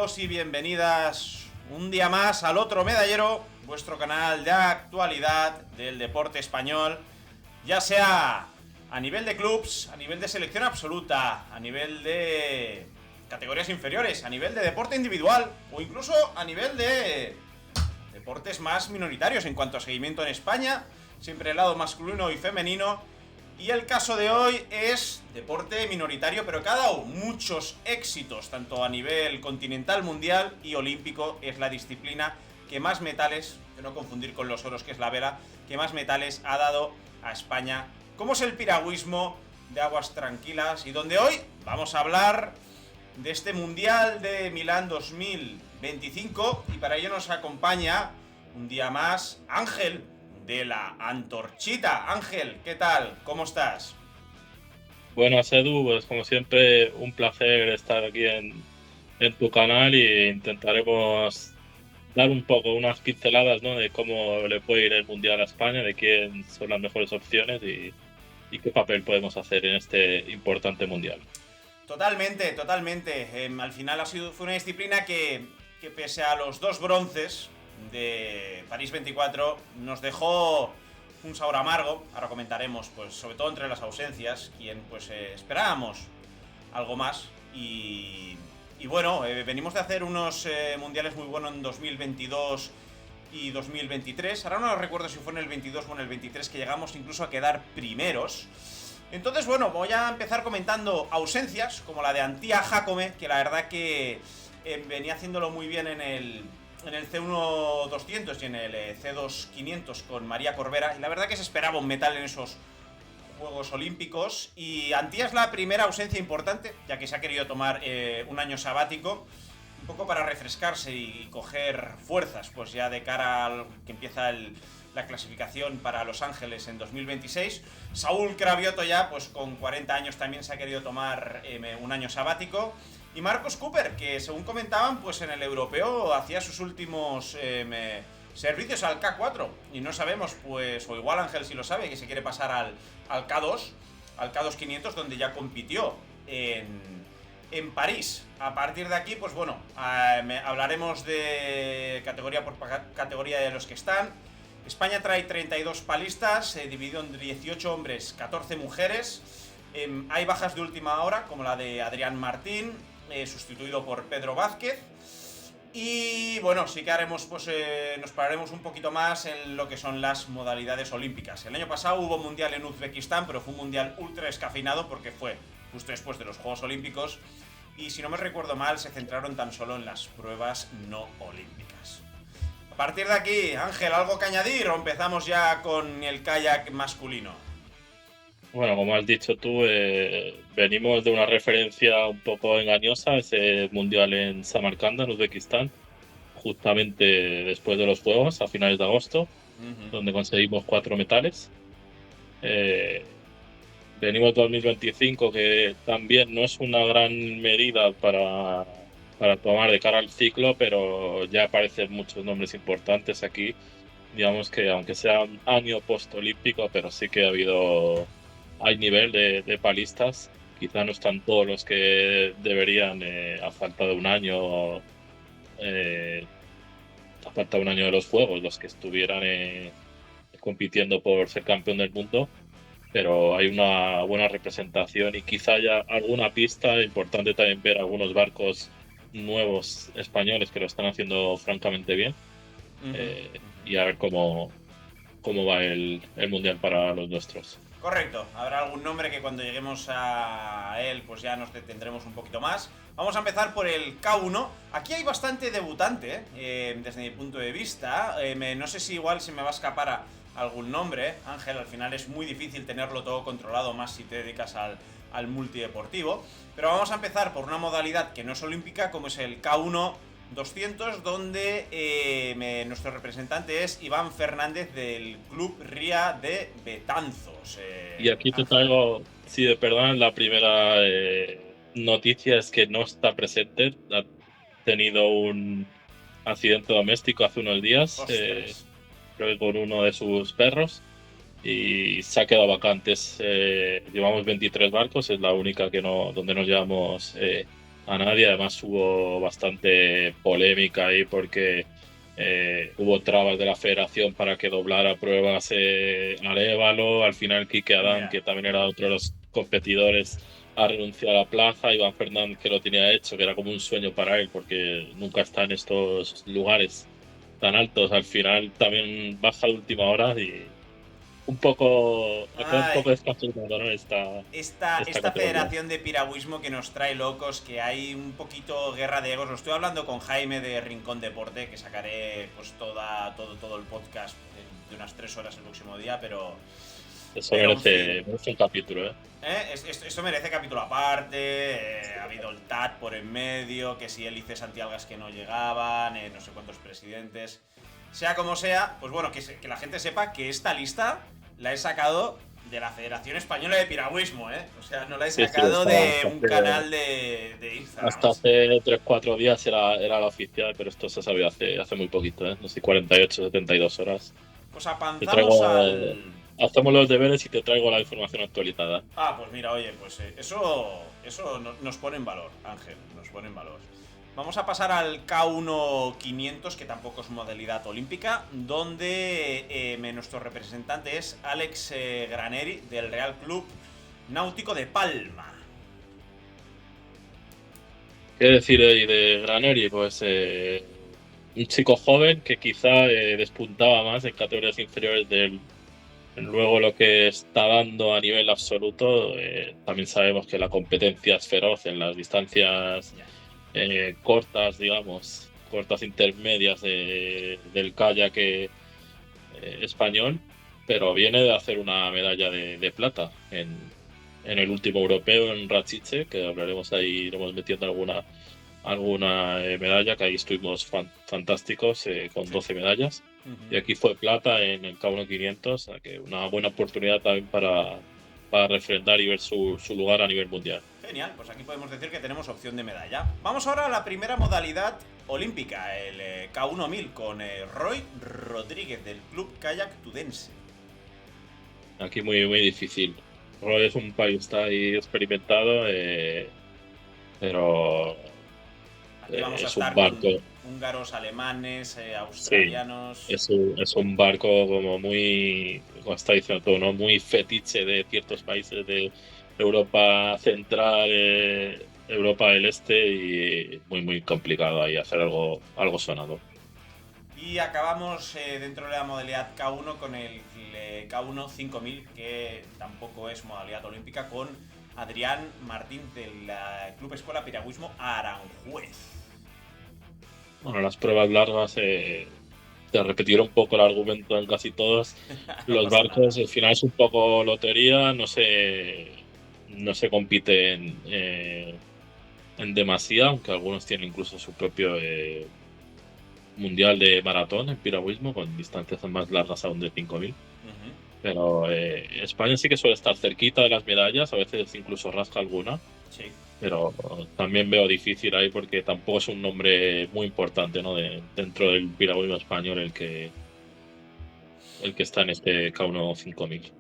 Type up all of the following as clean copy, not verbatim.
bienvenidos y bienvenidas un día más al Otro Medallero, vuestro canal de actualidad del deporte español, ya sea a nivel de clubs, a nivel de selección absoluta, a nivel de categorías inferiores, a nivel de deporte individual o incluso a nivel de deportes más minoritarios en cuanto a seguimiento en España, siempre el lado masculino y femenino. Y el caso de hoy es deporte minoritario, pero que ha dado muchos éxitos, tanto a nivel continental, mundial y olímpico. Es la disciplina que más metales, que no confundir con los oros, que es la vela, que más metales ha dado a España, como es el piragüismo de aguas tranquilas, y donde hoy vamos a hablar de este Mundial de Milán 2025, y para ello nos acompaña un día más Ángel de la Antorchita. Ángel, ¿qué tal? ¿Cómo estás? Buenas, Edu, pues como siempre un placer estar aquí en tu canal y intentaremos dar un poco unas pinceladas, ¿no? De cómo le puede ir el Mundial a España, de quién son las mejores opciones y qué papel podemos hacer en este importante Mundial. Totalmente, totalmente. Al final fue una disciplina que pese a los dos bronces de París 24 nos dejó un sabor amargo. Ahora comentaremos, pues, sobre todo entre las ausencias, quien pues esperábamos algo más. Y bueno, venimos de hacer unos mundiales muy buenos en 2022 y 2023. Ahora no recuerdo si fue en el 22 o en el 23 que llegamos incluso a quedar primeros. Entonces, bueno, voy a empezar comentando ausencias, como la de Antía Jácome, que la verdad que venía haciéndolo muy bien en el C1 200 y en el C2 500 con María Corbera, y la verdad que se esperaba un metal en esos Juegos Olímpicos. Y Antía es la primera ausencia importante, ya que se ha querido tomar un año sabático, un poco para refrescarse y coger fuerzas, pues ya de cara al que empieza la clasificación para Los Ángeles en 2026. Saúl Cravioto ya, pues con 40 años también se ha querido tomar un año sabático. Y Marcos Cooper, que según comentaban, pues en el europeo hacía sus últimos servicios al K4. Y no sabemos, pues, o igual Ángel sí lo sabe, que se quiere pasar al K2, al K2 500, donde ya compitió en París. A partir de aquí, pues bueno, hablaremos de categoría por categoría de los que están. España trae 32 palistas, dividido en 18 hombres, 14 mujeres. Hay bajas de última hora, como la de Adrián Martín, sustituido por Pedro Vázquez. Y bueno, sí que haremos, pues nos pararemos un poquito más en lo que son las modalidades olímpicas. El año pasado hubo mundial en Uzbekistán, pero fue un mundial ultra escafeinado porque fue justo después de los Juegos Olímpicos. Y si no me recuerdo mal, se centraron tan solo en las pruebas no olímpicas. A partir de aquí, Ángel, ¿algo que añadir o empezamos ya con el kayak masculino? Bueno, como has dicho tú, venimos de una referencia un poco engañosa, ese Mundial en Samarcanda, en Uzbekistán, justamente después de los Juegos, a finales de agosto, donde conseguimos 4 metales. Eh, Venimos 2025, que también no es una gran medida para tomar de cara al ciclo, pero ya aparecen muchos nombres importantes aquí. Digamos que aunque sea un año postolímpico, pero sí que hay nivel de palistas. Quizá no están todos los que deberían, a falta de un año, eh, a falta de un año de los Juegos, los que estuvieran compitiendo por ser campeón del mundo, pero hay una buena representación y quizá haya alguna pista. Importante también ver algunos barcos nuevos españoles que lo están haciendo francamente bien, y a ver cómo va el Mundial para los nuestros. Correcto, habrá algún nombre que cuando lleguemos a él pues ya nos detendremos un poquito más. Vamos a empezar por el K1. Aquí hay bastante debutante, desde mi punto de vista. No sé si igual se me va a escapar algún nombre, Ángel. Al final es muy difícil tenerlo todo controlado, más si te dedicas al multideportivo. Pero vamos a empezar por una modalidad que no es olímpica, como es el K1 200, donde nuestro representante es Iván Fernández del Club Ría de Betanzos. Y aquí te Ángel. traigo, si me perdonan, la primera noticia es que no está presente. Ha tenido un accidente doméstico hace unos días, Ostras. creo que con uno de sus perros, y se ha quedado vacante. Llevamos 23 barcos, es la única que no, donde nos llevamos a nadie. Además hubo bastante polémica ahí porque hubo trabas de la federación para que doblara pruebas Arévalo. Al final Quique Adán, Ya. que también era otro de los competidores, ha renunciado a la plaza. Iván Fernández, que lo tenía hecho, que era como un sueño para él porque nunca está en estos lugares tan altos, al final también baja de última hora y acaba un Ay, poco descafeinado, ¿no? Esta esta categoría. federación de piragüismo que nos trae locos, que hay un poquito guerra de egos. Lo estoy hablando con Jaime de Rincón Deporte, que sacaré pues todo el podcast de unas 3 horas el próximo día, Eso pero en fin. merece un capítulo, ¿eh? Esto merece capítulo aparte. Ha habido el TAT por en medio, que si hélices antialgas que no llegaban, no sé cuántos presidentes. Sea como sea, pues bueno, que la gente sepa que esta lista la he sacado de la Federación Española de Piragüismo, ¿eh? O sea, no la he Sí, sí, sacado de un canal de Instagram. hasta hace 3 4 días era la oficial, pero esto se sabía hace muy poquito, ¿eh? No sé, 48 72 horas. Pues Te apanzamos traigo, al... hacemos los deberes y te traigo la información actualizada. Ah, pues mira, oye, pues eso nos pone en valor, Ángel, nos pone en valor. Vamos a pasar al K1 500, que tampoco es modalidad olímpica, donde nuestro representante es Alex Graneri, del Real Club Náutico de Palma. ¿Qué decir ahí de Graneri? Pues un chico joven que quizá despuntaba más en categorías inferiores del. Luego lo que está dando a nivel absoluto, también sabemos que la competencia es feroz en las distancias Ya. cortas, digamos, cortas intermedias del kayak español, pero viene de hacer una medalla de plata en el último europeo en Rachice, que hablaremos ahí, iremos metiendo alguna medalla, que ahí estuvimos fantásticos con Sí. 12 medallas. Y Ujú. aquí fue plata en el K1 500, o sea que una buena oportunidad también para refrendar y ver su lugar a nivel mundial. Genial, pues aquí podemos decir que tenemos opción de medalla. Vamos ahora a la primera modalidad olímpica, el K1 1000, con Roy Rodríguez del Club Kayak Tudense. Aquí muy, muy difícil. Roy es un país está ahí experimentado, pero Aquí vamos a es un estar con barco, húngaros, alemanes, sí, australianos. es un barco como muy, como está diciendo todo, ¿no? Muy fetiche de ciertos países de Europa Central, Europa del Este y muy, muy complicado ahí hacer algo sonado. Y acabamos dentro de la modalidad K1 con el K1 5000, que tampoco es modalidad olímpica, con Adrián Martín del Club Escuela Piragüismo Aranjuez. Bueno, las pruebas largas, te repetiré un poco el argumento en casi todos. No Los pasa barcos, nada. al final es un poco lotería, no se compite en demasía, aunque algunos tienen incluso su propio mundial de maratón en piragüismo, con distancias más largas aún de 5000. Ujú. Pero España sí que suele estar cerquita de las medallas, a veces incluso rasca alguna, Sí. pero también veo difícil ahí porque tampoco es un nombre muy importante, ¿no? Dentro del piragüismo español el que está en este K1 5000.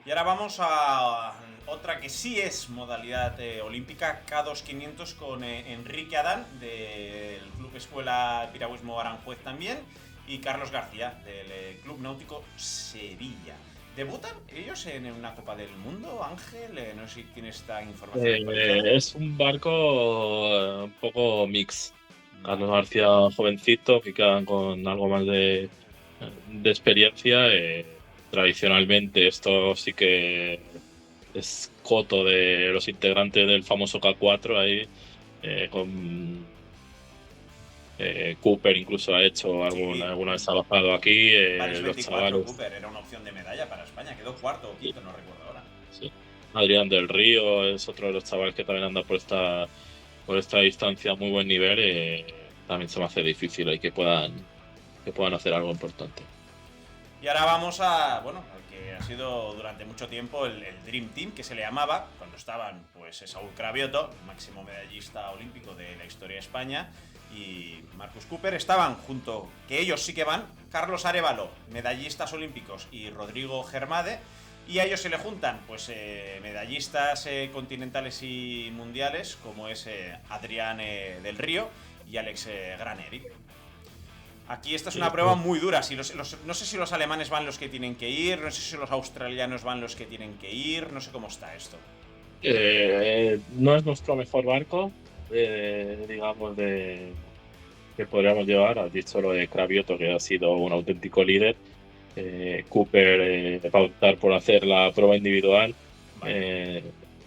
Y ahora vamos a otra que sí es modalidad olímpica, K2 500, con Enrique Adán del Club Escuela Piragüismo Aranjuez también, y Carlos García del Club Náutico Sevilla. ¿Debutan ellos en una Copa del Mundo, Ángel? No sé si tienes esta información actualizada. Es un barco un poco mix. Carlos Vale. García, jovencito, que quedan con algo más de experiencia. Tradicionalmente, esto sí que es coto de los integrantes del famoso K4 ahí, con Cooper incluso ha hecho Sí, alguna vez ha bajado aquí, París los 24, chavales. Cooper, era una opción de medalla para España. Quedó cuarto o quinto, no recuerdo ahora. Sí. Adrián del Río es otro de los chavales que también anda por esta distancia a muy buen nivel. También se me hace difícil ahí que puedan hacer algo importante. Y ahora vamos a, bueno, al que ha sido durante mucho tiempo el Dream Team, que se le llamaba, cuando estaban pues Saúl Cravioto, máximo medallista olímpico de la historia de España, y Marcus Cooper, estaban que ellos sí que van, Carlos Arévalo, medallistas olímpicos, y Rodrigo Germade, Y a ellos se le juntan pues medallistas continentales y mundiales, como es Adrián del Río y Alex Graneri. Aquí esta es una prueba muy dura. No sé si los alemanes van los que tienen que ir, no sé si los australianos van los que tienen que ir, no sé cómo está esto. No es nuestro mejor barco, digamos, que podríamos llevar. Has dicho lo de Cravioto, que ha sido un auténtico líder. Cooper va a optar por hacer la prueba individual.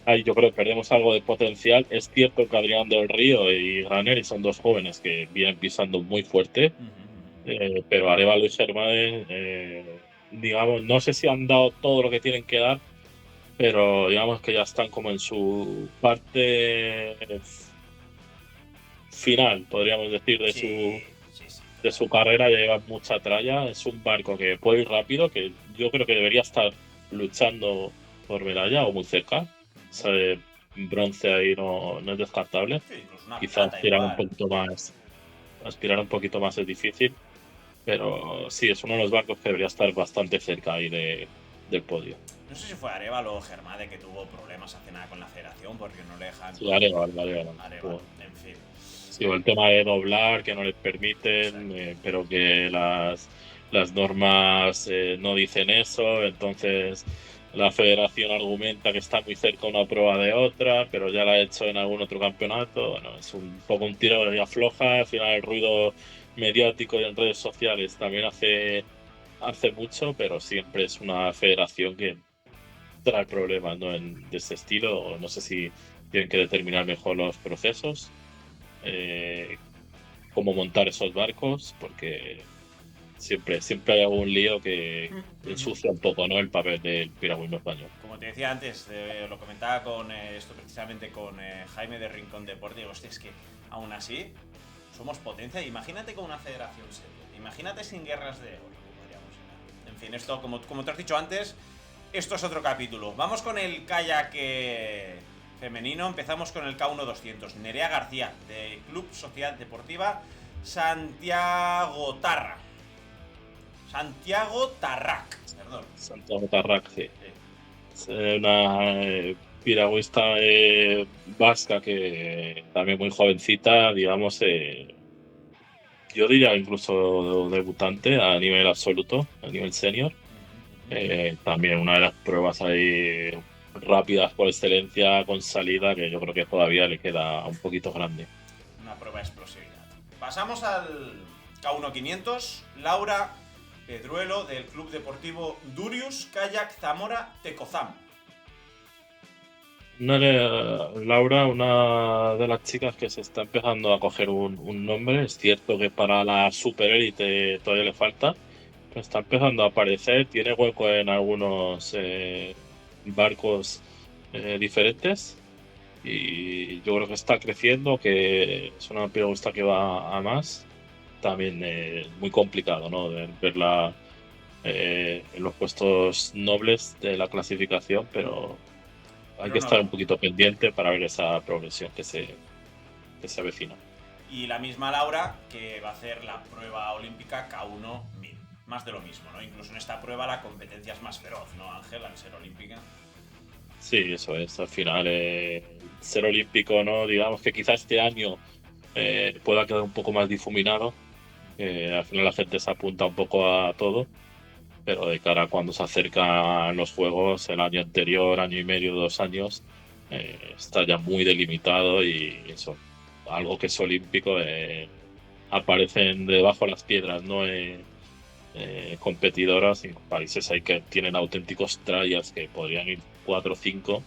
Ahí yo creo que perdemos algo de potencial. Es cierto que Adrián del Río y Graneri son dos jóvenes que vienen pisando muy fuerte, pero Arévalo y Germán, digamos, no sé si han dado todo lo que tienen que dar, pero digamos que ya están como en su parte final, podríamos decir, de su carrera. Lleva mucha tralla. Es un barco que puede ir rápido, que yo creo que debería estar luchando por medalla o muy cerca. Ese bronce ahí no es descartable. Sí, Quizás aspirar un poquito más es difícil, pero sí, es uno de los barcos que debería estar bastante cerca ahí del podio. No sé si fue Arévalo o Germade que tuvo problemas hace nada con la federación porque no le dejan. Sí, Arévalo. En fin. Sí, el tema de doblar, que no les permiten, pero que las normas no dicen eso. Entonces la federación argumenta que está muy cerca una prueba de otra, pero ya la ha hecho en algún otro campeonato. Bueno, es un poco un tiro de afloja. Al final el ruido mediático y en redes sociales también hace mucho, pero siempre es una federación que trae problemas, ¿no? De este estilo. No sé si tienen que determinar mejor los procesos, cómo montar esos barcos, porque siempre hay algún lío que ensucia un poco, ¿no?, el papel del piragüismo español. Como te decía antes, lo comentaba con esto precisamente con Jaime de Rincón Deporte, digo, hostia, es que aún así somos potencia. Imagínate con una federación seria, imagínate sin guerras de oro. En fin, esto, como te has dicho antes, esto es otro capítulo. Vamos con el kayak femenino. Empezamos con el K1 200. Nerea García, de Club Sociedad Deportiva Santiago Tarrac, perdón. Santiago Tarrac, sí. Es una piragüista vasca que también muy jovencita, digamos, yo diría incluso debutante a nivel absoluto, a nivel senior. También una de las pruebas ahí rápidas por excelencia, con salida, que yo creo que todavía le queda un poquito grande. Una prueba de explosividad. Pasamos al K1 500. Laura Pedruelo, del Club Deportivo Durius Kayak Zamora Tecozam. Laura, una de las chicas que se está empezando a coger un nombre. Es cierto que para la superélite todavía le falta, pero está empezando a aparecer. Tiene hueco en algunos barcos diferentes, y yo creo que está creciendo, que es una piragüista que va a más. También muy complicado, ¿no?, de verla en los puestos nobles de la clasificación, pero hay que estar un poquito pendiente para ver esa progresión que se avecina. Y la misma Laura que va a hacer la prueba olímpica K1 1000. Más de lo mismo, ¿no? Incluso en esta prueba la competencia es más feroz, ¿no, Ángel, al ser olímpica? Sí, eso es. Al final, ser olímpico, ¿no? Digamos que quizás este año pueda quedar un poco más difuminado. Al final la gente se apunta un poco a todo, pero de cara a cuando se acercan los Juegos, el año anterior, año y medio, 2 años, está ya muy delimitado, y eso, algo que es olímpico, aparecen debajo de las piedras, ¿no? Competidoras en países ahí que tienen auténticos trials, que podrían ir 4 o 5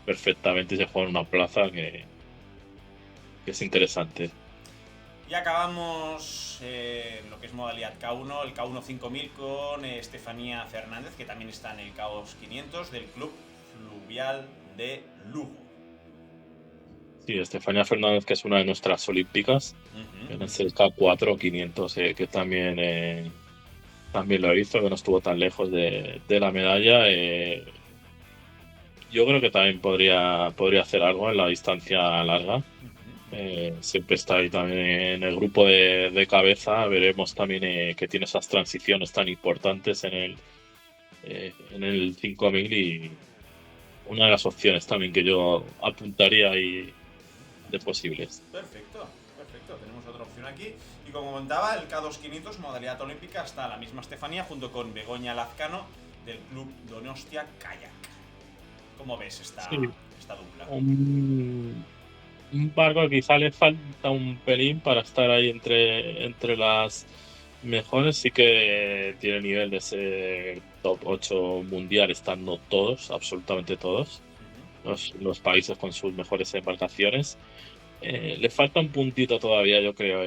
perfectamente y se juegan una plaza que es interesante. Y acabamos lo que es modalidad K1, el K1 5000 con Estefanía Fernández, que también está en el K2 500 del Club Fluvial de Lugo. Sí, Estefanía Fernández, que es una de nuestras olímpicas, en el K4 500, que también lo hizo, que no estuvo tan lejos de la medalla. Yo creo que también podría hacer algo en la distancia larga. Siempre está ahí también en el grupo de cabeza. Veremos también que tiene esas transiciones tan importantes en en el 5000 y una de las opciones también que yo apuntaría ahí de posibles. Perfecto, perfecto. Tenemos otra opción aquí. Y como comentaba, el K2500, modalidad olímpica, está la misma Estefanía junto con Begoña Lazcano del Club Donostia Kayak. ¿Cómo ves Sí, esta dupla? un barco que quizá le falta un pelín para estar ahí entre las mejores. Sí que tiene nivel de ser top 8 mundial, estando todos, absolutamente todos, los países con sus mejores embarcaciones. Le falta un puntito todavía, yo creo.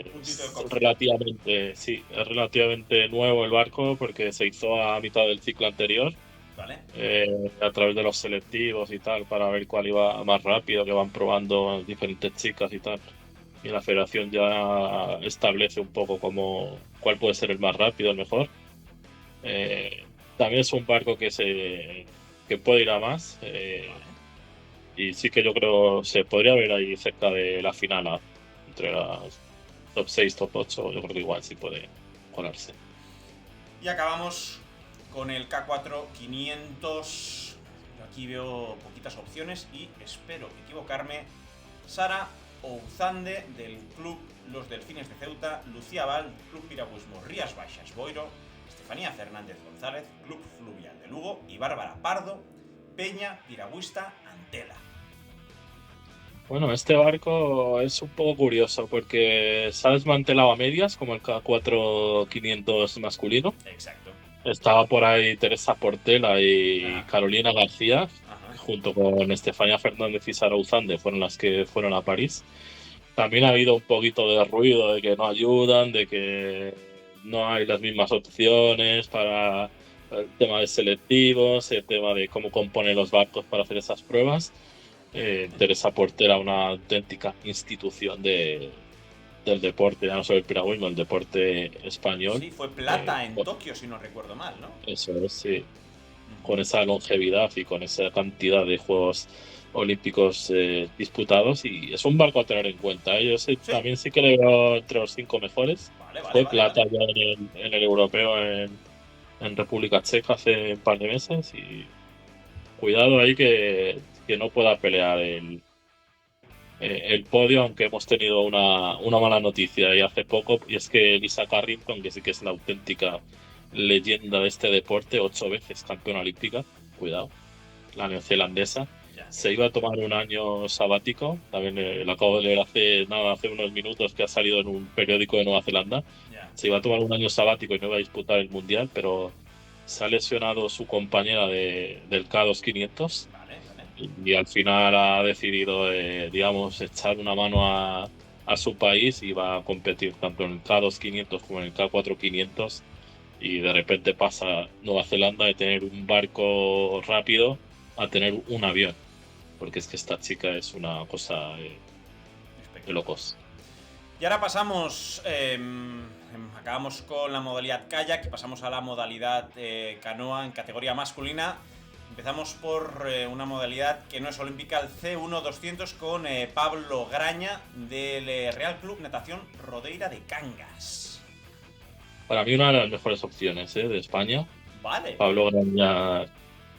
Un puntito de Es cocina. relativamente, sí, es relativamente nuevo el barco porque se hizo a mitad del ciclo anterior, ¿Vale? a través de los selectivos y tal, para ver cuál iba más rápido, que van probando diferentes chicas y tal. Y la federación ya establece un poco cuál puede ser el más rápido, el mejor. También es un barco que puede ir a más. Vale. Y sí que yo creo se podría ver ahí cerca de la final, entre las top 6 top 8 yo creo que igual sí puede colarse. Y acabamos con el K4 500. Yo aquí veo poquitas opciones y espero equivocarme. Sara Ouzande del Club Los Delfines de Ceuta, Lucía Val, Club Piragüismo Rías Baixas Boiro, Estefanía Fernández González, Club Fluvial de Lugo y Bárbara Pardo, Peña Piragüista Antela. Bueno, este barco es un poco curioso porque se ha desmantelado a medias, como el K4 500 masculino. Exacto. Estaba por ahí Teresa Portela y Ajá. Carolina García, Ajá. junto con Estefanía Fernández y Sara Uzande, fueron las que fueron a París. También ha habido un poquito de ruido de que no ayudan, de que no hay las mismas opciones para el tema de selectivos, el tema de cómo componen los barcos para hacer esas pruebas. Teresa Portera, una auténtica institución del deporte, ya no solo el piragüismo, el deporte español. Sí, fue Eh, plata en Tokio, si no recuerdo mal, ¿no? Eso es, sí, con Uh-huh. esa longevidad y con esa cantidad de Juegos Olímpicos disputados. Y es un barco a tener en cuenta, ¿eh? Yo Sí. también sí que le veo entre los 5 mejores. Vale, vale, Fue vale, vale. plata ya en el europeo en República Checa hace un par de meses. Y cuidado ahí que no pueda pelear el podio, aunque hemos tenido una mala noticia y hace poco, y es que Lisa Carrington, que sí que es la auténtica leyenda de este deporte, 8 veces campeona olímpica, cuidado, la neozelandesa, Ya, se iba a tomar un año sabático, también lo acabo de leer hace unos minutos que ha salido en un periódico de Nueva Zelanda, ya. se iba a tomar un año sabático y no iba a disputar el mundial, pero se ha lesionado su compañera del K2500 Vale, vale. y al final ha decidido, digamos, echar una mano a su país y va a competir tanto en el K2500 como en el K4500 y de repente pasa Nueva Zelanda de tener un barco rápido a tener un avión, porque es que esta chica es una cosa de Espectacular. locos. Y ahora pasamos, acabamos con la modalidad kayak y pasamos a la modalidad canoa en categoría masculina. Empezamos por una modalidad que no es olímpica, el C1 200 con Pablo Graña del Real Club Natación Rodeira de Cangas. Para mí una de las mejores opciones de España, Vale. Pablo Graña,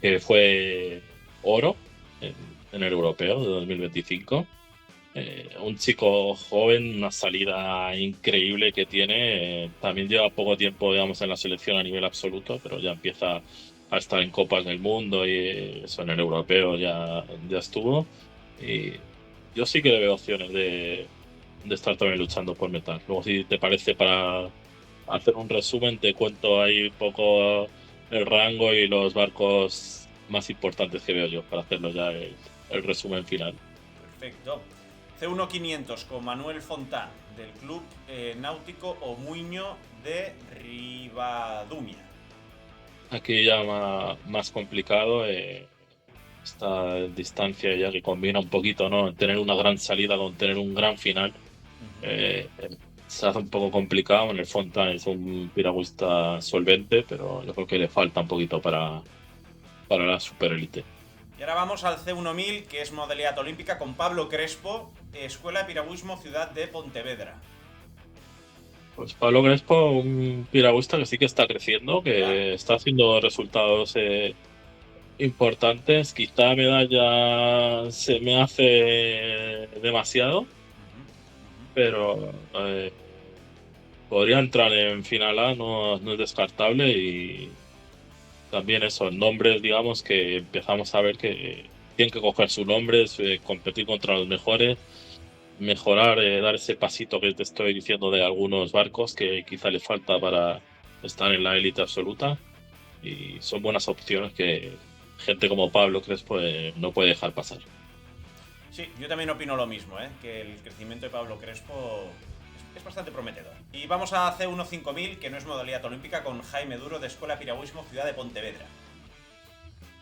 que fue oro en el europeo de 2025. Un chico joven, una salida increíble que tiene. También lleva poco tiempo, digamos, en la selección a nivel absoluto, pero ya empieza a estar en Copas del Mundo y eso en el europeo ya estuvo. Y yo sí que le veo opciones de estar también luchando por metal. Luego, si te parece, para hacer un resumen, te cuento ahí un poco el rango y los barcos más importantes que veo yo, para hacerlo ya el resumen final. Perfecto. C1 500 con Manuel Fontán del Club Náutico Omuiño de Ribadumia. Aquí ya más complicado, esta distancia ya que combina un poquito, ¿no? Tener una gran salida con tener un gran final. Se hace un poco complicado. En el Fontana es un piragüista solvente, pero yo creo que le falta un poquito para la superélite. Y ahora vamos al C1000, que es modalidad olímpica, con Pablo Crespo, Escuela de Piragüismo Ciudad de Pontevedra. Pues Pablo Crespo, un piragüista que sí que está creciendo, Ya. que está haciendo resultados importantes. Quizá medalla se me hace demasiado, Ujú, ujú. pero podría entrar en final A, no es descartable. Y también esos nombres, digamos, que empezamos a ver que tienen que coger sus nombres, competir contra los mejores, mejorar, dar ese pasito que te estoy diciendo de algunos barcos que quizá les falta para estar en la élite absoluta. Y son buenas opciones que gente como Pablo Crespo no puede dejar pasar. Sí, yo también opino lo mismo, ¿eh? Que el crecimiento de Pablo Crespo es bastante prometedor. Y vamos a C1 5000, que no es modalidad olímpica, con Jaime Duro de Escuela Piragüismo Ciudad de Pontevedra.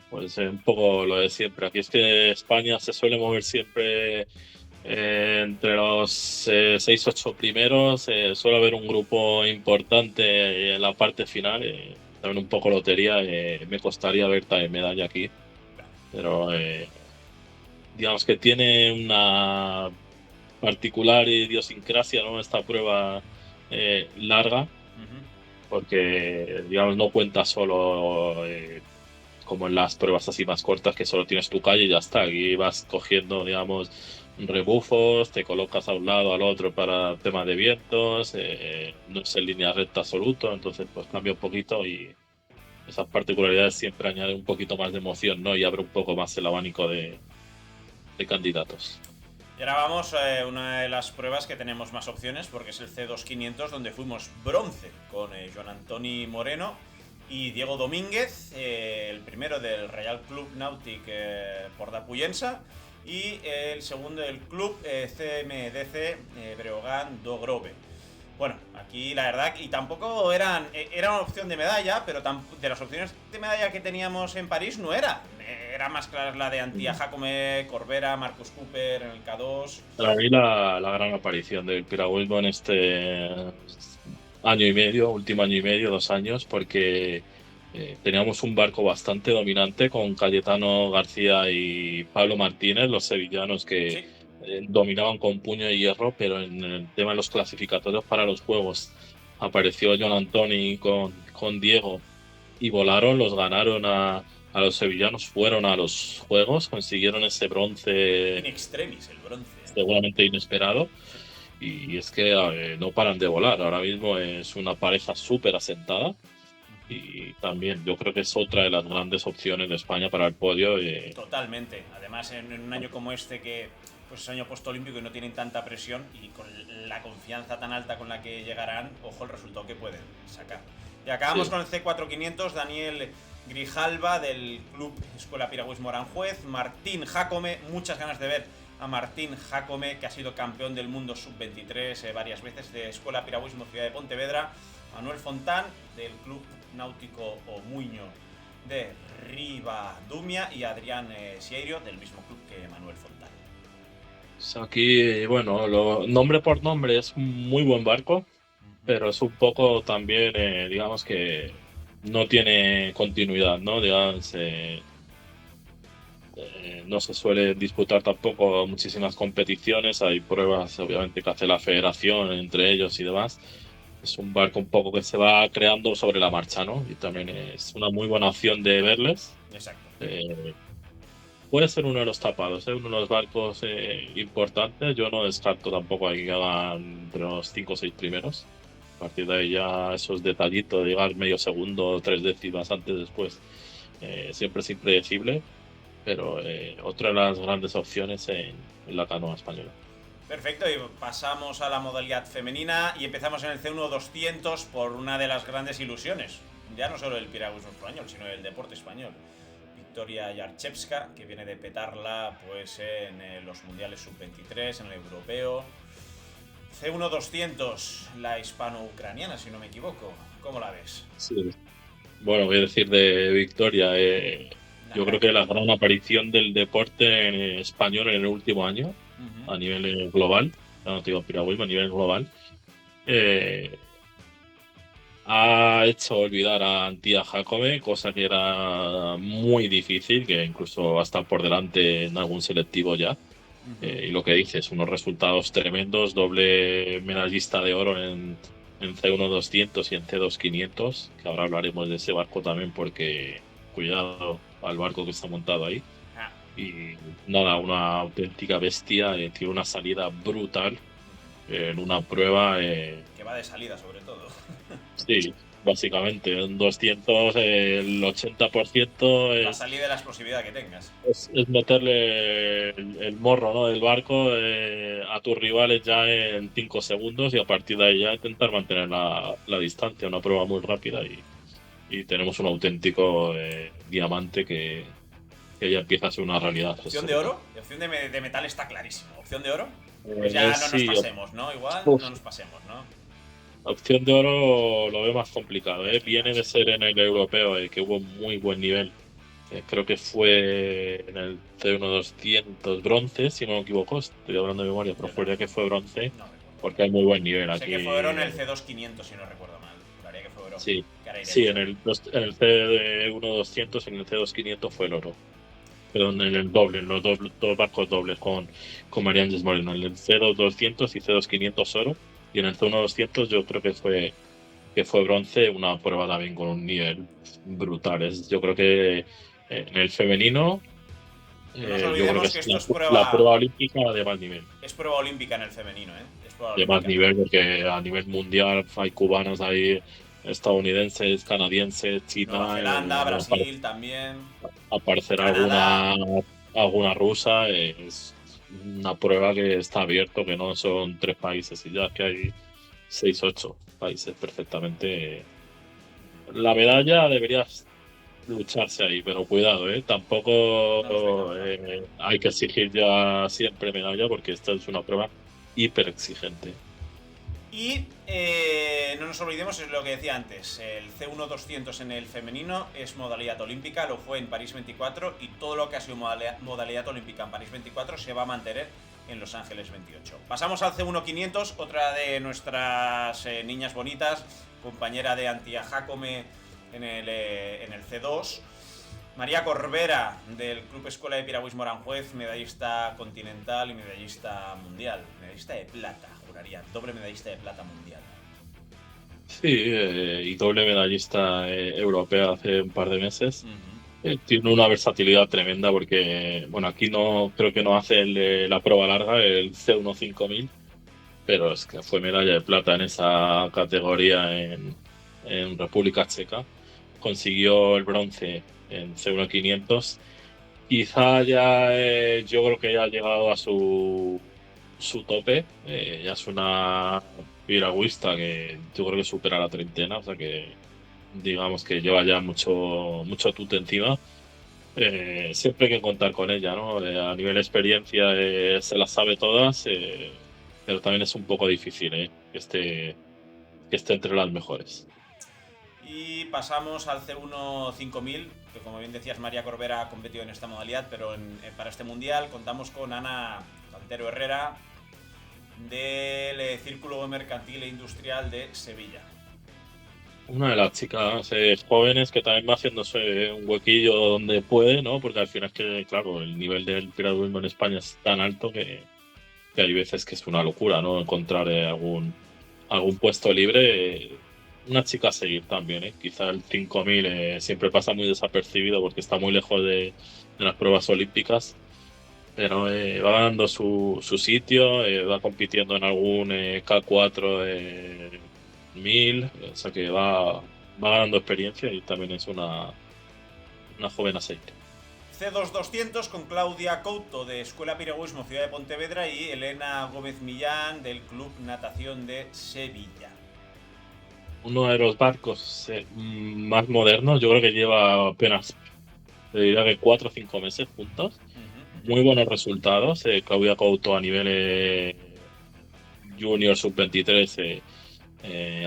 Pues un poco lo de siempre. Aquí es que España se suele mover siempre entre los 6-8 primeros. Suele haber un grupo importante en la parte final. También un poco lotería. Me costaría ver también medalla aquí. Pero digamos que tiene una particular idiosincrasia, ¿no? Esta prueba larga, Ujú. porque digamos no cuenta solo como en las pruebas así más cortas que solo tienes tu calle y ya está. Aquí vas cogiendo, digamos, rebufos, te colocas a un lado, al otro para temas de vientos, no es en línea recta absoluto, entonces pues cambia un poquito y esas particularidades siempre añaden un poquito más de emoción, ¿no? Y abre un poco más el abanico de candidatos. Y ahora vamos a una de las pruebas que tenemos más opciones, porque es el C2500, donde fuimos bronce con Joan Antoni Moreno y Diego Domínguez, el primero del Real Club Nàutic Portapuyensa y el segundo del Club CMDC Breogán do Grove. Bueno, aquí la verdad, y tampoco era una opción de medalla, pero de las opciones de medalla que teníamos en París no era. Era más clara la de Antía Jacome, Corbera, Marcus Cooper en el K2. Para mí la gran aparición del piragüismo en este año y medio, último año y medio, 2 años, porque teníamos un barco bastante dominante con Cayetano García y Pablo Martínez, los sevillanos que Sí, dominaban con puño de hierro, pero en el tema de los clasificatorios para los juegos apareció John Antoni con Diego y volaron, los ganaron a los sevillanos, fueron a los juegos, consiguieron ese in bronce extremis el bronce. seguramente inesperado. Y es que no paran de volar. Ahora mismo es una pareja súper asentada y también yo creo que es otra de las grandes opciones de España para el podio. Totalmente. Además, en un año como este, que pues es año postolímpico y no tienen tanta presión, y con la confianza tan alta con la que llegarán, ojo el resultado que pueden sacar. Y acabamos Sí, con el C4500, Daniel Grijalva del Club Escuela Piragüismo Aranjuez, Martín Jacome, muchas ganas de ver a Martín Jacome, que ha sido campeón del mundo sub-23 varias veces de Escuela Piragüismo Ciudad de Pontevedra, Manuel Fontán del Club Náutico Omuño de Ribadumia y Adrián Sieiro del mismo club que Manuel Fontán. pues aquí, bueno, nombre por nombre es un muy buen barco, pero es un poco también, digamos que no tiene continuidad, ¿no? Digamos, no se suele disputar tampoco muchísimas competiciones, hay pruebas obviamente que hace la federación entre ellos y demás. Es un barco un poco que se va creando sobre la marcha, ¿no? Y también es una muy buena opción de verles. Exacto. Eh, Puede ser uno de los tapados, ¿eh? Uno de los barcos importantes. Yo no descarto tampoco ahí que hagan entre los 5 o 6 primeros. A partir de ahí ya esos detallitos, de llegar medio segundo, 3 décimas antes, después, siempre es impredecible, pero otra de las grandes opciones en la canoa española. Perfecto, y pasamos a la modalidad femenina y empezamos en el C1 200 por una de las grandes ilusiones, ya no solo del piragüismo español, sino del deporte español. Victoria Yarchevska, que viene de petarla pues en los mundiales sub-23, en el europeo. C1 200, la hispano-ucraniana, si no me equivoco. ¿Cómo la ves? Sí. Bueno, voy a decir de Victoria. Yo creo que la gran aparición del deporte en español en el último año, Ujú. a nivel global, no te digo piragüismo, a nivel global, eh, ha hecho olvidar a Antía Jacome, cosa que era muy difícil, que incluso va a estar por delante en algún selectivo ya. Ujú. Y lo que dices, unos resultados tremendos, doble medallista de oro en C1-200 y en C2-500, que ahora hablaremos de ese barco también porque cuidado al barco que está montado ahí. Ah, Y nada, una auténtica bestia, tiene una salida brutal en una prueba. que va de salida sobre todo. Sí, básicamente, en 200 el 80% La salida y la explosividad que tengas. es meterle el morro, ¿no?, del barco a tus rivales ya en 5 segundos y a partir de ahí ya intentar mantener la distancia, una prueba muy rápida y tenemos un auténtico diamante que ya empieza a ser una realidad. Opción de oro, opción de metal está clarísimo. Opción de oro, pues Eh, ya no nos sí, pasemos, ¿no? Igual uf, no nos pasemos, ¿no? opción de oro lo veo más complicado, ¿eh? Complicado, Viene de sí. ser en el europeo, que hubo muy buen nivel. Creo que fue en el C1-200 bronce, si no me equivoco, estoy hablando de memoria, pero Yo no juraría que recuerdo. fue bronce, No recuerdo. porque hay muy buen nivel Sé aquí. que fue oro en el C2500, si no recuerdo mal. Juraría que fue oro. Sí, Que ahora sí, iremos. en el C1-200, en el C2-500 fue el oro. Pero en el doble, en los dos barcos dobles con Mariano Moreno. En el C2-200 y C2-500 oro. Y en el C1-200 yo creo que fue bronce, una prueba también con un nivel brutal. Yo creo que en el femenino, No nos yo creo que olvidemos que es esto la prueba olímpica de más nivel. es prueba olímpica en el femenino, ¿eh? Es prueba De más olímpica. nivel, porque a nivel mundial hay cubanos, hay estadounidenses, canadienses, Nueva China, Zelanda, Brasil también. aparecer Canadá. alguna rusa. Es una prueba que está abierto, que no son 3 países y ya que hay 6, 8 países perfectamente. La medalla debería lucharse ahí, pero cuidado, No nos tampoco metamos ahí. hay que exigir ya siempre medalla porque esta es una prueba hiper exigente. Y no nos olvidemos, es lo que decía antes, el C1-200 en el femenino es modalidad olímpica, lo fue en París 24 y todo lo que ha sido modalidad olímpica en París 24 se va a mantener en Los Ángeles 28. Pasamos al C1-500, otra de nuestras niñas bonitas, compañera de Antía Jacome en el C2. María Corbera, del Club Escuela de Piragüismo Aranjuez, medallista continental y medallista mundial. Medallista de plata, juraría. Doble medallista de plata mundial. Sí, y doble medallista europea hace un par de meses. Uh-huh. Tiene una versatilidad tremenda porque, bueno, aquí no creo que no hace la prueba larga, el C1 5000, pero es que fue medalla de plata en esa categoría en República Checa. Consiguió el bronce en C1 500. Quizá ya yo creo que ya ha llegado a su tope. Ya es una piragüista que yo creo que supera la treintena, o sea que digamos que lleva ya mucho, mucho tute encima. Siempre hay que contar con ella, ¿no? A nivel de experiencia se las sabe todas, pero también es un poco difícil, que esté entre las mejores. Y pasamos al C1 5000, que como bien decías, María Corbera ha competido en esta modalidad, pero para este mundial contamos con Ana Cantero Herrera del Círculo Mercantil e Industrial de Sevilla. Una de las chicas jóvenes que también va haciéndose un huequillo donde puede, ¿no? Porque al final es que, claro, el nivel del piragüismo en España es tan alto que hay veces que es una locura, ¿no? Encontrar algún puesto libre. Una chica a seguir también, ¿eh? Quizá el 5000 siempre pasa muy desapercibido porque está muy lejos de las pruebas olímpicas, pero va ganando su sitio, va compitiendo en algún K4 1000, o sea que va ganando experiencia y también es una joven aceite. C2-200 con Claudia Couto de Escuela Piragüismo Ciudad de Pontevedra y Elena Gómez Millán del Club Natación de Sevilla. Uno de los barcos más modernos, yo creo que lleva apenas, te diría que 4 o 5 meses juntos. Muy buenos resultados. Claudia Couto a nivel junior sub-23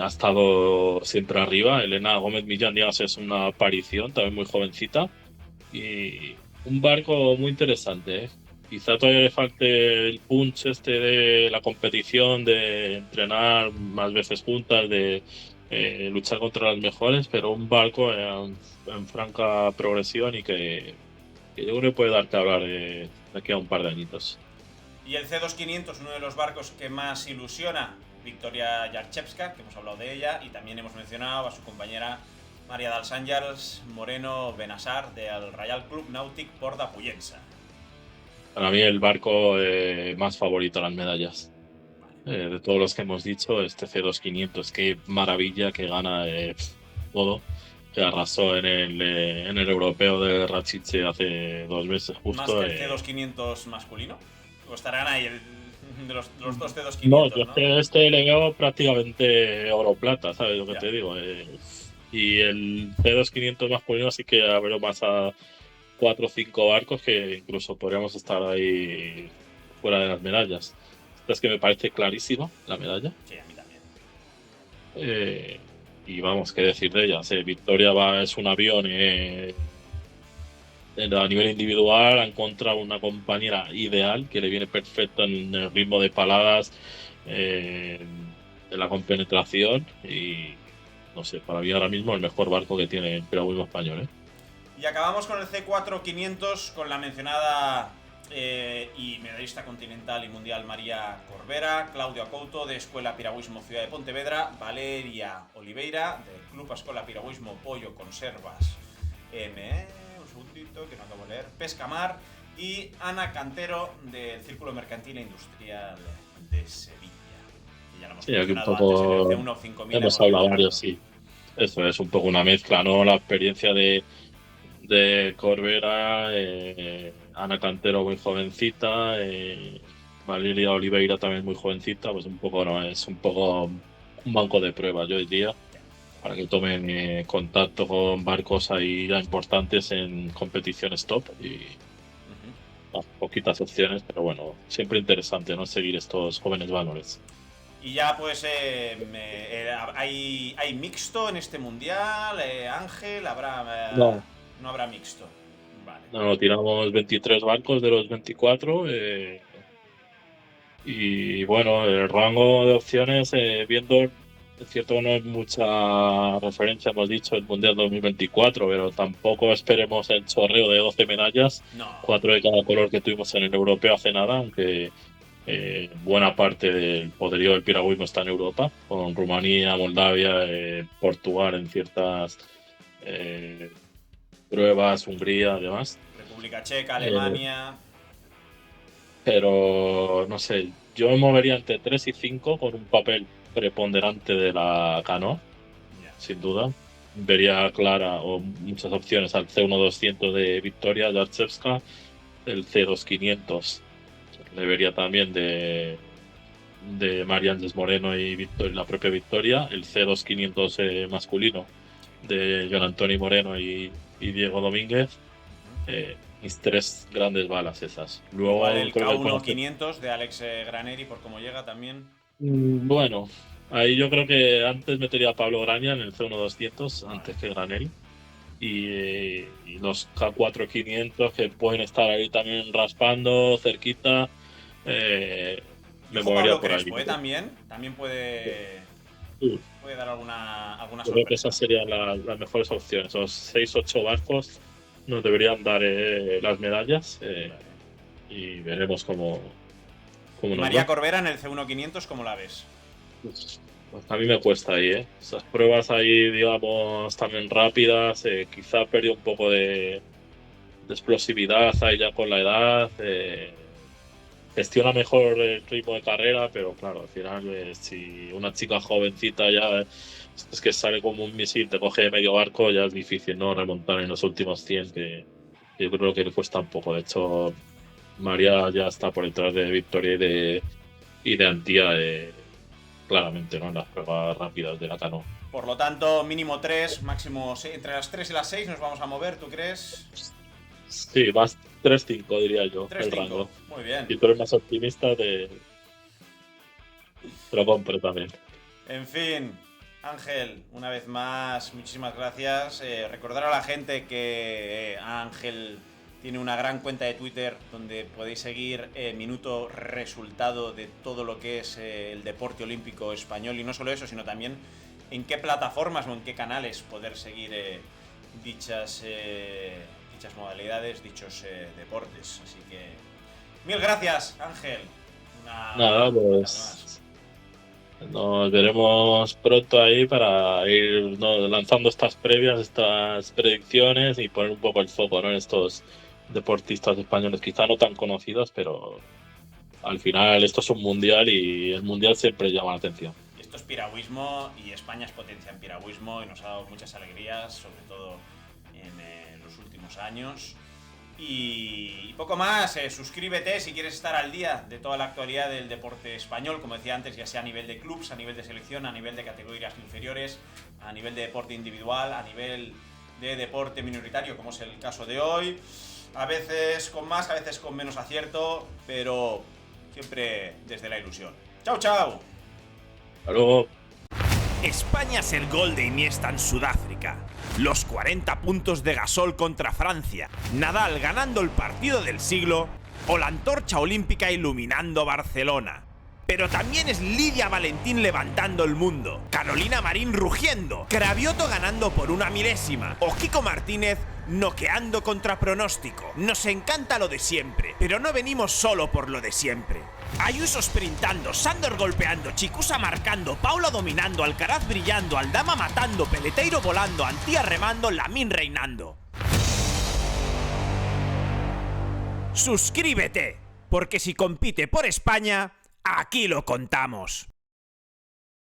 ha estado siempre arriba. Elena Gómez Millán, digamos, es una aparición, también muy jovencita. Y un barco muy interesante, ¿eh? Quizá todavía le falte el punch de la competición, de entrenar más veces juntas, de luchar contra las mejores, pero un barco en franca progresión y que yo creo que puede dar que hablar de aquí a un par de añitos. Y el C2500, uno de los barcos que más ilusiona, Victoria Yarchevska, que hemos hablado de ella, y también hemos mencionado a su compañera María dels Àngels Moreno Benassar del Reial Club Nàutic Port de Pollença. Para mí el barco más favorito a las medallas. De todos los que hemos dicho, este C2500, qué maravilla que gana todo. Que arrasó en el europeo de Rachice hace 2 meses justo. ¿Más que el C2500 masculino? ¿O estarán ahí de los dos C2500? No, yo este le veo prácticamente oro-plata, ¿sabes lo que te digo? Y el C2500 masculino sí que abrió más a 4 o 5 barcos que incluso podríamos estar ahí fuera de las medallas. Esta es que me parece clarísima la medalla. Sí, a mí también. Y vamos, qué decir de ella. Victoria es un avión a nivel individual, ha encontrado una compañera ideal que le viene perfecta en el ritmo de paladas, de la compenetración y no sé, para mí ahora mismo el mejor barco que tiene el piragüismo español. Y acabamos con el C4500 con la mencionada y medallista continental y mundial María Corbera, Claudio Acouto de Escuela Piragüismo Ciudad de Pontevedra, Valeria Oliveira del Club Escola Piragüismo Pollo Conservas un segundito que no acabo de leer, Pescamar, y Ana Cantero del Círculo Mercantil e Industrial de Sevilla. Que ya lo hemos mencionado antes en el C1 5000. Hemos hablado varios, sí. Eso es un poco una mezcla, ¿no? La experiencia de Corbera, Ana Cantero muy jovencita, Valeria Oliveira también muy jovencita, pues un poco, ¿no? Es un poco un banco de pruebas, yo diría, para que tomen contacto con barcos ahí ya importantes en competiciones top y poquitas opciones, pero bueno, siempre interesante, ¿no? Seguir estos jóvenes valores. Y ya pues hay mixto en este mundial, Ángel, habrá... No habrá mixto. Vale. No, tiramos 23 barcos de los 24 y bueno, el rango de opciones, viendo, es cierto que no es mucha referencia, hemos dicho el Mundial 2024, pero tampoco esperemos el chorreo de 12 medallas, no. 4 de cada color que tuvimos en el europeo hace nada, aunque buena parte del poderío del piragüismo está en Europa, con Rumanía, Moldavia, Portugal en ciertas pruebas, Hungría, además. República Checa, Alemania. Pero no sé, yo me movería entre 3 y 5 con un papel preponderante de la canoa, sin duda. Vería clara o muchas opciones al C1200 de Victoria Yarchevska, el C2500 le vería también de María Ángeles Moreno y la propia Victoria, el C2500 masculino de John Antoni Moreno y Diego Domínguez. Mis 3 grandes balas esas. Luego igual el K1-500 de Alex Graneri, por cómo llega también. Bueno, ahí yo creo que antes metería a Pablo Graña en el C1200 antes que Graneri. Y los K4-500 que pueden estar ahí también raspando cerquita. Me movería por Crespo, ahí. También puede dar alguna sorpresa. Creo que esas serían las mejores opciones. Los 6-8 barcos nos deberían dar las medallas y veremos cómo nos María va. Corbera en el C1-500, ¿cómo la ves? Pues a mí me cuesta ahí, esas pruebas ahí, digamos, también rápidas, quizá perdió un poco de explosividad ahí ya con la edad, gestiona mejor el ritmo de carrera, pero claro, al final si una chica jovencita ya es que sale como un misil, te coge medio barco, ya es difícil, ¿no? Remontar en los últimos 100, que yo creo que le cuesta un poco. De hecho, María ya está por detrás de Victoria y de Antía, claramente, ¿no? En las pruebas rápidas de la canoa. Por lo tanto, mínimo 3, máximo 6, entre las 3 y las 6 nos vamos a mover, ¿tú crees? Sí, más 3-5 diría yo, 3-5. el rango. Muy bien. Si tú eres más optimista, te lo compro también. En fin, Ángel, una vez más, muchísimas gracias. Recordar a la gente que Ángel tiene una gran cuenta de Twitter donde podéis seguir minuto resultado de todo lo que es el deporte olímpico español, y no solo eso, sino también en qué plataformas o en qué canales poder seguir dichas modalidades, dichos deportes. Así que mil gracias, Ángel. Nada, pues Nos veremos pronto ahí para ir, ¿no?, lanzando estas previas, estas predicciones y poner un poco el foco, ¿no?, en estos deportistas españoles, quizá no tan conocidos, pero al final esto es un mundial y el mundial siempre llama la atención. Esto es piragüismo y España es potencia en piragüismo y nos ha dado muchas alegrías, sobre todo en los últimos años. Y poco más, suscríbete si quieres estar al día de toda la actualidad del deporte español, como decía antes, ya sea a nivel de clubs, a nivel de selección, a nivel de categorías inferiores, a nivel de deporte individual, a nivel de deporte minoritario, como es el caso de hoy. A veces con más, a veces con menos acierto, pero siempre desde la ilusión. ¡Chao, chao! Hasta luego. España es el gol de Iniesta en Sudáfrica. Los 40 puntos de Gasol contra Francia. Nadal ganando el partido del siglo. O la antorcha olímpica iluminando Barcelona. Pero también es Lidia Valentín levantando el mundo. Carolina Marín rugiendo. Cravioto ganando por una milésima. O Kiko Martínez noqueando contra pronóstico. Nos encanta lo de siempre, pero no venimos solo por lo de siempre. Ayuso sprintando, Sandor golpeando, Chicusa marcando, Paula dominando, Alcaraz brillando, Aldama matando, Peleteiro volando, Antía remando, Lamín reinando. Suscríbete, porque si compite por España, aquí lo contamos.